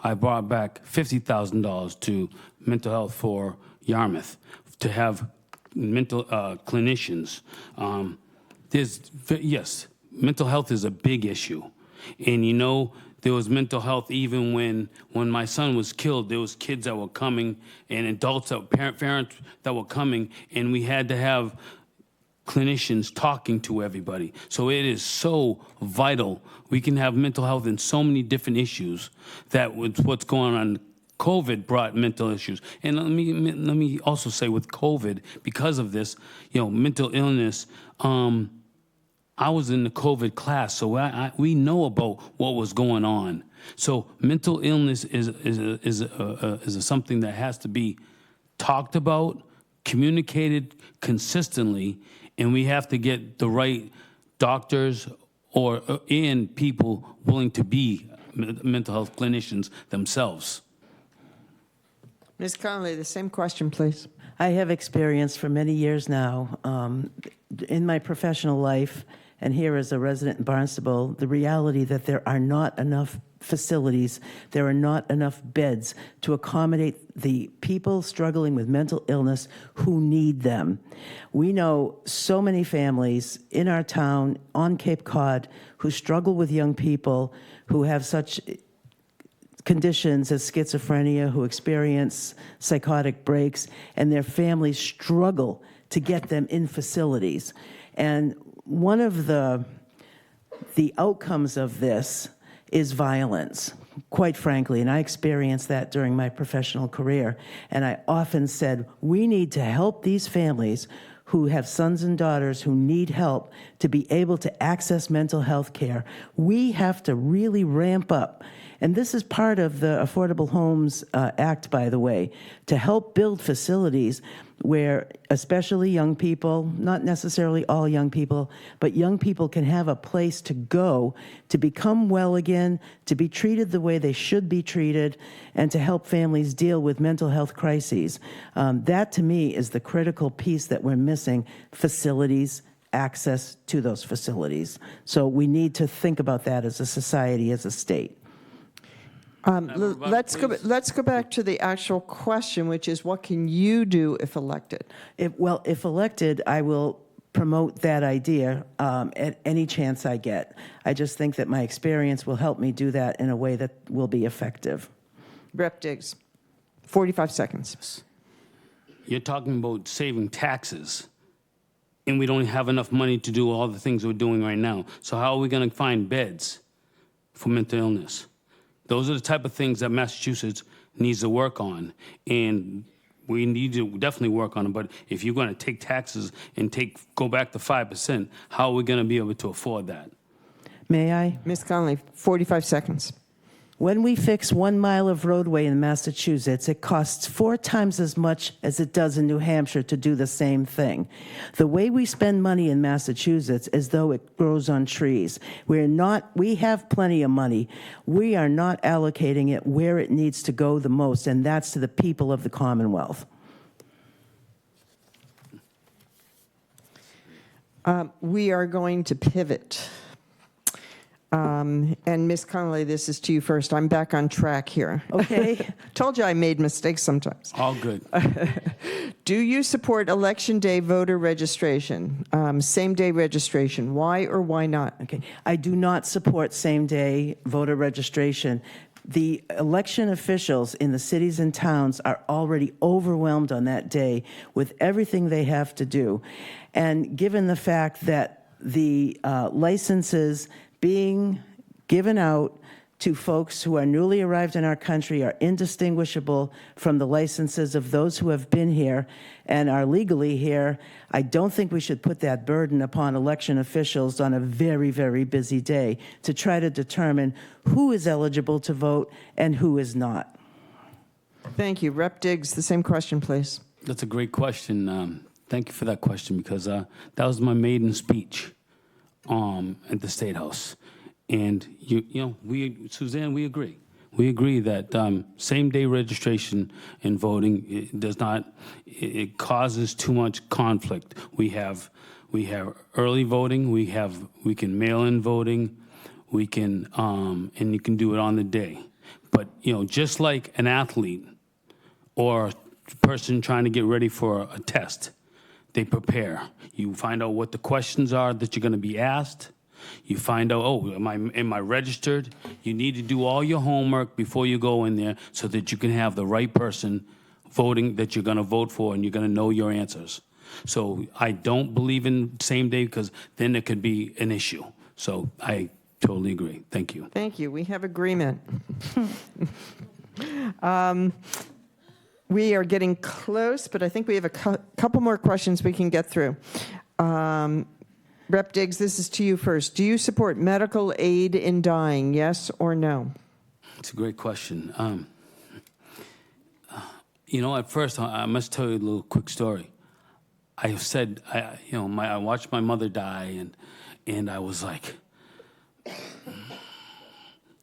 Speaker 3: I brought back $50,000 to mental health for Yarmouth to have mental clinicians. Yes, mental health is a big issue. And there was mental health even when my son was killed. There was kids that were coming and adults, parents that were coming, and we had to have clinicians talking to everybody. So it is so vital. We can have mental health in so many different issues that with what's going on. COVID brought mental issues. And let me also say with COVID, because of this, mental illness, I was in the COVID class, so we know about what was going on. So mental illness is something that has to be talked about, communicated consistently, and we have to get the right doctors and people willing to be mental health clinicians themselves.
Speaker 1: Ms. Conley, the same question, please.
Speaker 2: I have experience for many years now in my professional life and here as a resident in Barnstable, the reality that there are not enough facilities, there are not enough beds to accommodate the people struggling with mental illness who need them. We know so many families in our town, on Cape Cod, who struggle with young people who have such conditions as schizophrenia, who experience psychotic breaks, and their families struggle to get them in facilities. And one of the outcomes of this is violence, quite frankly, and I experienced that during my professional career. And I often said, we need to help these families who have sons and daughters who need help to be able to access mental health care. We have to really ramp up. And this is part of the Affordable Homes Act, by the way, to help build facilities where especially young people, not necessarily all young people, but young people can have a place to go to become well again, to be treated the way they should be treated, and to help families deal with mental health crises. That, to me, is the critical piece that we're missing: facilities, access to those facilities. So we need to think about that as a society, as a state.
Speaker 1: Let's go back to the actual question, which is, what can you do if elected?
Speaker 2: If elected, I will promote that idea at any chance I get. I just think that my experience will help me do that in a way that will be effective.
Speaker 1: Rep. Diggs, 45 seconds.
Speaker 3: You're talking about saving taxes, and we don't have enough money to do all the things we're doing right now. So how are we going to find beds for mental illness? Those are the type of things that Massachusetts needs to work on, and we need to definitely work on them. But if you're going to take taxes and go back to 5%, how are we going to be able to afford that?
Speaker 2: May I?
Speaker 1: Ms. Connolly, 45 seconds.
Speaker 2: When we fix 1 mile of roadway in Massachusetts, it costs 4 times as much as it does in New Hampshire to do the same thing. The way we spend money in Massachusetts is though it grows on trees. We have plenty of money. We are not allocating it where it needs to go the most, and that's to the people of the Commonwealth.
Speaker 1: We are going to pivot. And Ms. Connolly, this is to you first. I'm back on track here.
Speaker 2: Okay.
Speaker 1: Told you I made mistakes sometimes.
Speaker 3: All good.
Speaker 1: Do you support Election Day voter registration, same-day registration? Why or why not?
Speaker 2: Okay. I do not support same-day voter registration. The election officials in the cities and towns are already overwhelmed on that day with everything they have to do. And given the fact that the licenses being given out to folks who are newly arrived in our country are indistinguishable from the licenses of those who have been here and are legally here, I don't think we should put that burden upon election officials on a very, very busy day to try to determine who is eligible to vote and who is not.
Speaker 1: Thank you. Rep. Diggs, the same question, please.
Speaker 3: That's a great question. Thank you for that question, because that was my maiden speech at the State House. And, Suzanne, we agree. We agree that same-day registration and voting it causes too much conflict. We have early voting, we can mail-in voting, we can, and you can do it on the day. But, just like an athlete or a person trying to get ready for a test, they prepare. You find out what the questions are that you're going to be asked. You find out, am I registered? You need to do all your homework before you go in there so that you can have the right person voting that you're going to vote for, and you're going to know your answers. So I don't believe in same day, because then there could be an issue. So I totally agree. Thank you.
Speaker 1: Thank you. We have agreement. We are getting close, but I think we have a couple more questions we can get through. Rep. Diggs, this is to you first. Do you support medical aid in dying, yes or no?
Speaker 3: It's a great question. At first, I must tell you a little quick story. I said, I watched my mother die, and I was like,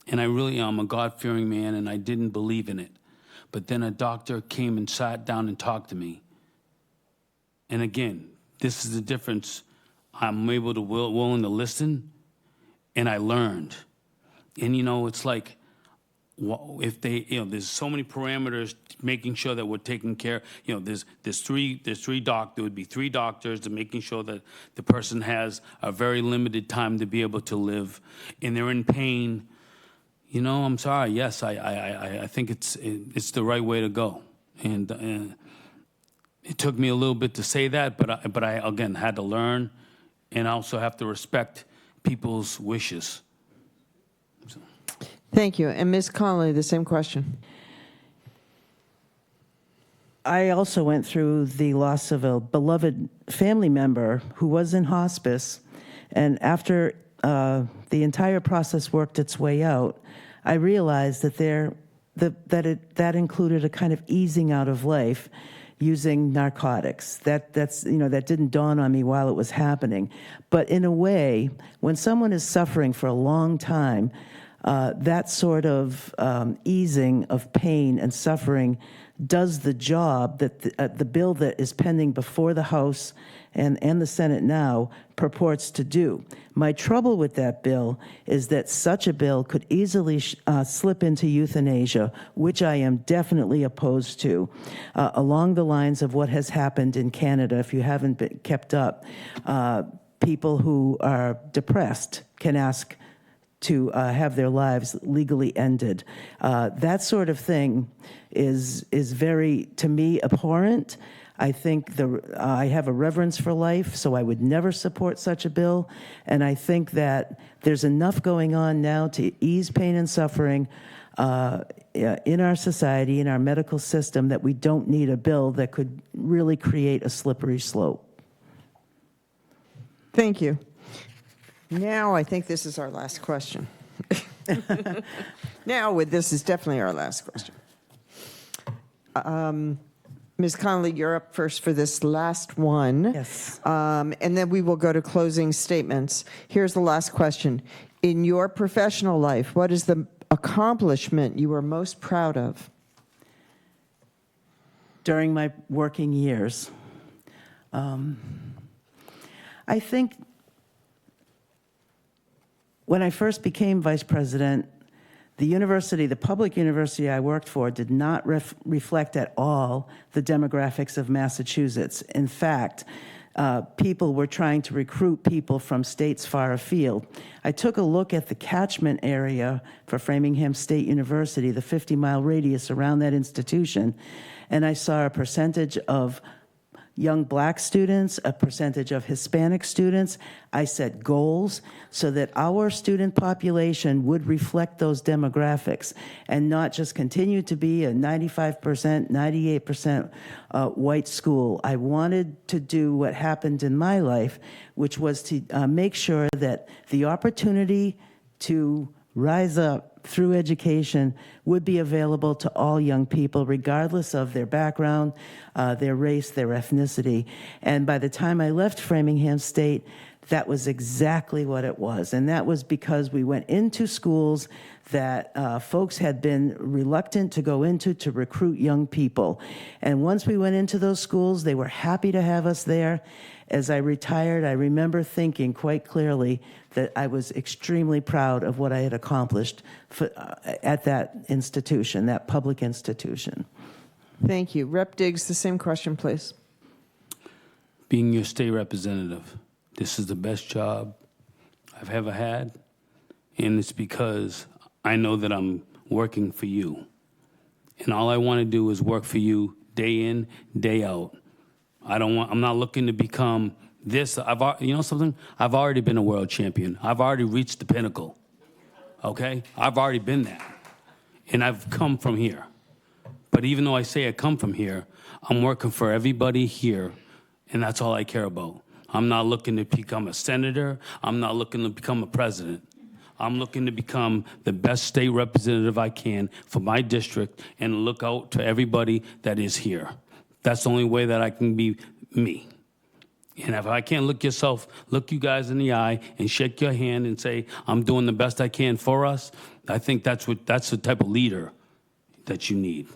Speaker 3: and I'm a God-fearing man, and I didn't believe in it. But then a doctor came and sat down and talked to me. And again, this is the difference. I'm able to willing to listen, and I learned. And, you know, it's like, if they, you know, there's so many parameters making sure that we're taking care, you know, there would be three doctors to making sure that the person has a very limited time to be able to live, and they're in pain. You know, I'm sorry. Yes, I think it's the right way to go, and it took me a little bit to say that, but I again had to learn, and I also have to respect people's wishes.
Speaker 1: Thank you. And Ms. Connolly, the same question.
Speaker 2: I also went through the loss of a beloved family member who was in hospice, and after the entire process worked its way out, I realized that that included a kind of easing out of life using narcotics. That didn't dawn on me while it was happening. But in a way, when someone is suffering for a long time, that sort of easing of pain and suffering does the job that the bill that is pending before the House and the Senate now purports to do. My trouble with that bill is that such a bill could easily slip into euthanasia, which I am definitely opposed to, along the lines of what has happened in Canada. If you haven't been kept up, people who are depressed can ask to have their lives legally ended. That sort of thing is very, to me, abhorrent. I think I have a reverence for life, so I would never support such a bill. And I think that there's enough going on now to ease pain and suffering in our society, in our medical system, that we don't need a bill that could really create a slippery slope.
Speaker 1: Thank you. Now I think this is our last question. This is definitely our last question. Ms. Connolly, you're up first for this last one.
Speaker 2: Yes.
Speaker 1: And then we will go to closing statements. Here's the last question. In your professional life, what is the accomplishment you are most proud of?
Speaker 2: During my working years, I think when I first became vice president, the public university I worked for, did not reflect at all the demographics of Massachusetts. In fact, people were trying to recruit people from states far afield. I took a look at the catchment area for Framingham State University, the 50-mile radius around that institution, and I saw a percentage of young black students, a percentage of Hispanic students. I set goals so that our student population would reflect those demographics and not just continue to be a 95%, 98% white school. I wanted to do what happened in my life, which was to make sure that the opportunity to rise up through education would be available to all young people, regardless of their background, their race, their ethnicity. And by the time I left Framingham State, that was exactly what it was. And that was because we went into schools that folks had been reluctant to go into to recruit young people. And once we went into those schools, they were happy to have us there. As I retired, I remember thinking quite clearly that I was extremely proud of what I had accomplished at that institution, that public institution.
Speaker 1: Thank you. Rep. Diggs, the same question, please.
Speaker 3: Being your state representative, this is the best job I've ever had, and it's because I know that I'm working for you. And all I want to do is work for you day in, day out. I'm not looking to become this. You know something? I've already been a world champion. I've already reached the pinnacle. Okay? I've already been there. And I've come from here. But even though I say I come from here, I'm working for everybody here, and that's all I care about. I'm not looking to become a senator. I'm not looking to become a president. I'm looking to become the best state representative I can for my district and look out to everybody that is here. That's the only way that I can be me. And if I can't look you guys in the eye and shake your hand and say, I'm doing the best I can for us, I think that's the type of leader that you need.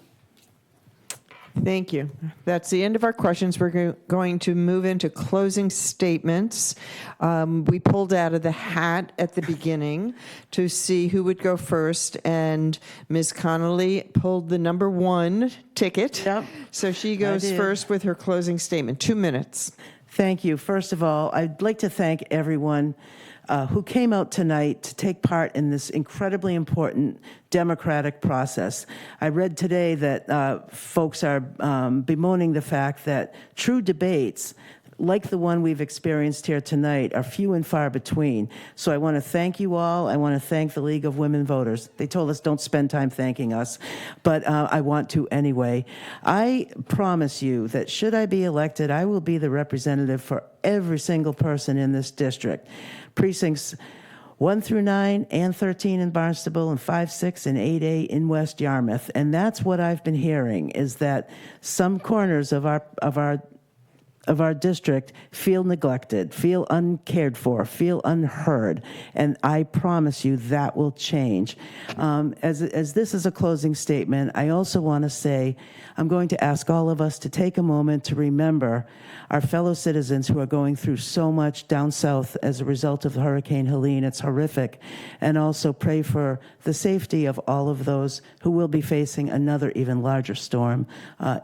Speaker 1: Thank you. That's the end of our questions. We're going to move into closing statements. We pulled out of the hat at the beginning to see who would go first, and Ms. Connolly pulled the number 1 ticket.
Speaker 2: Yep,
Speaker 1: So she goes
Speaker 2: did.
Speaker 1: first with her closing statement. 2 minutes.
Speaker 2: Thank you. First of all, I'd like to thank everyone who came out tonight to take part in this incredibly important democratic process. I read today that folks are bemoaning the fact that true debates, like the one we've experienced here tonight, are few and far between. So I want to thank you all. I want to thank the League of Women Voters. They told us don't spend time thanking us, but I want to anyway. I promise you that should I be elected, I will be the representative for every single person in this district. Precincts 1 through 9 and 13 in Barnstable, and 5, 6, and 8A in West Yarmouth. And that's what I've been hearing, is that some corners of our district feel neglected, feel uncared for, feel unheard, and I promise you that will change. As this is a closing statement, I also want to say I'm going to ask all of us to take a moment to remember our fellow citizens who are going through so much down south as a result of Hurricane Helene. It's horrific. And also pray for the safety of all of those who will be facing another even larger storm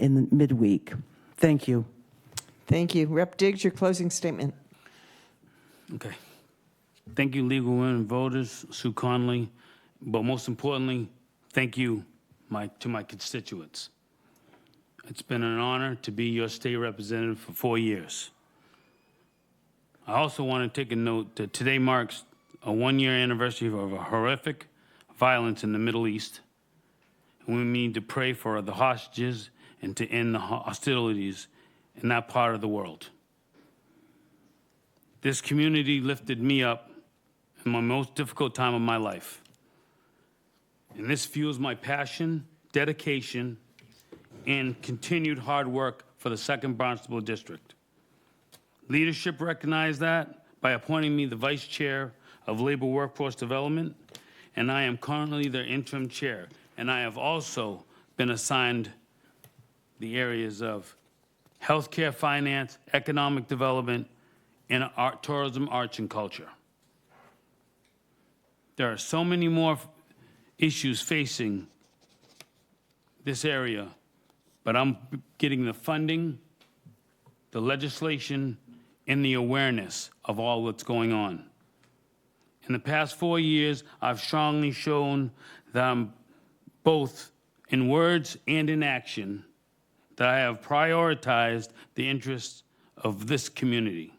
Speaker 2: in midweek. Thank you.
Speaker 1: Thank you. Rep. Diggs, your closing statement.
Speaker 3: Okay. Thank you, League of Women Voters, Sue Connolly, but most importantly, thank you to my constituents. It's been an honor to be your state representative for 4 years. I also want to take a note that today marks a 1-year anniversary of a horrific violence in the Middle East. And we need to pray for the hostages and to end the hostilities in that part of the world. This community lifted me up in my most difficult time of my life. And this fuels my passion, dedication, and continued hard work for the 2nd Barnstable District. Leadership recognized that by appointing me the Vice Chair of Labor Workforce Development, and I am currently their interim chair. And I have also been assigned the areas of healthcare, finance, economic development, and art, tourism, arts, and culture. There are so many more issues facing this area, but I'm getting the funding, the legislation, and the awareness of all that's going on. In the past 4 years, I've strongly shown that I'm both in words and in action that I have prioritized the interests of this community.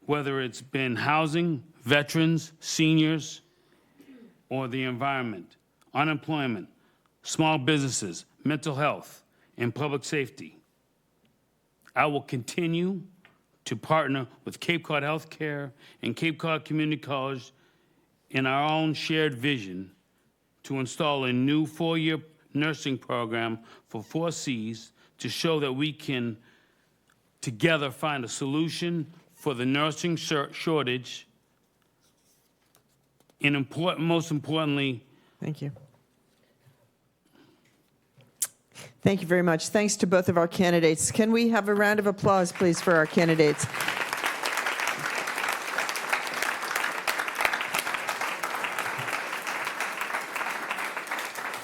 Speaker 3: Whether it's been housing, veterans, seniors, or the environment, unemployment, small businesses, mental health, and public safety. I will continue to partner with Cape Cod Healthcare and Cape Cod Community College in our own shared vision to install a new 4-year nursing program for 4 Cs to show that we can together find a solution for the nursing shortage, and most importantly,
Speaker 1: Thank you. Thank you very much. Thanks to both of our candidates. Can we have a round of applause, please, for our candidates?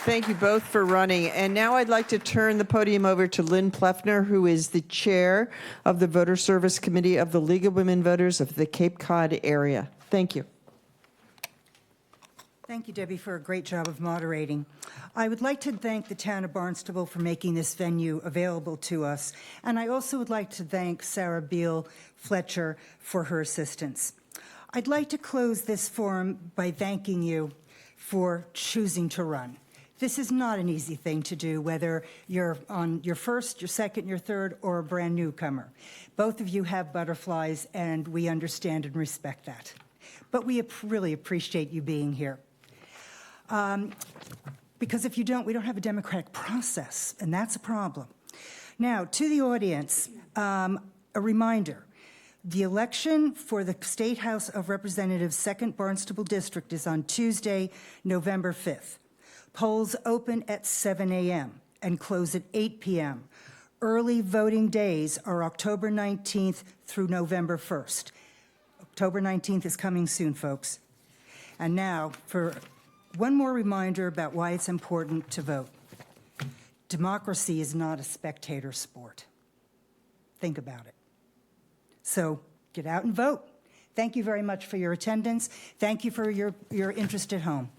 Speaker 1: Thank you both for running. And now I'd like to turn the podium over to Lynn Pleffner, who is the chair of the Voter Service Committee of the League of Women Voters of the Cape Cod area. Thank you.
Speaker 4: Thank you, Debbie, for a great job of moderating. I would like to thank the town of Barnstable for making this venue available to us, and I also would like to thank Sarah Beal Fletcher for her assistance. I'd like to close this forum by thanking you for choosing to run. This is not an easy thing to do, whether you're on your first, your second, your third, or a brand newcomer. Both of you have butterflies, and we understand and respect that. But we really appreciate you being here. Because if you don't, we don't have a democratic process, and that's a problem. Now, to the audience, a reminder. The election for the State House of Representatives 2nd Barnstable District is on Tuesday, November 5th. Polls open at 7 a.m. and close at 8 p.m. Early voting days are October 19th through November 1st. October 19th is coming soon, folks. And now, for one more reminder about why it's important to vote. Democracy is not a spectator sport. Think about it. So get out and vote. Thank you very much for your attendance. Thank you for your interest at home.